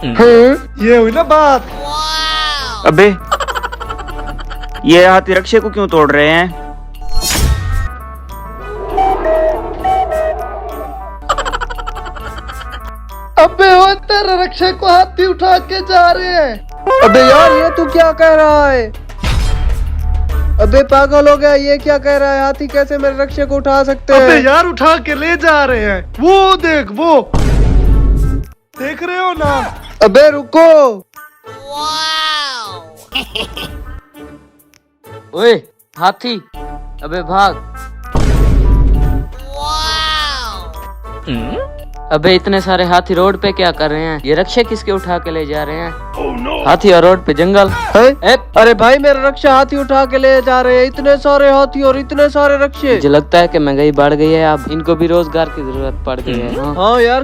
ये हुई ना बात। अबे ये हाथी रक्षे को क्यों तोड़ रहे हैं? अबे वो तेरे रक्षे को हाथी उठा के जा रहे हैं। अबे यार ये तू क्या कह रहा है? अबे पागल हो गया, ये क्या कह रहा है? हाथी कैसे मेरे रक्षे को उठा सकते अबे हैं? यार उठा के ले जा रहे हैं। वो देख, वो देख रहे हो ना? अबे रुको। ओए हाथी, अबे भाग। अबे इतने सारे हाथी रोड पे क्या कर रहे हैं? ये रक्षे किसके उठा के ले जा रहे हैं? हाथी और रोड पे जंगल है? ए, अरे भाई मेरा रक्षा हाथी उठा के ले जा रहे हैं। इतने सारे हाथी और इतने सारे रक्षे। मुझे लगता है कि महंगाई बढ़ गई है, अब इनको भी रोजगार की जरूरत पड़ गई है। हाँ। हाँ यार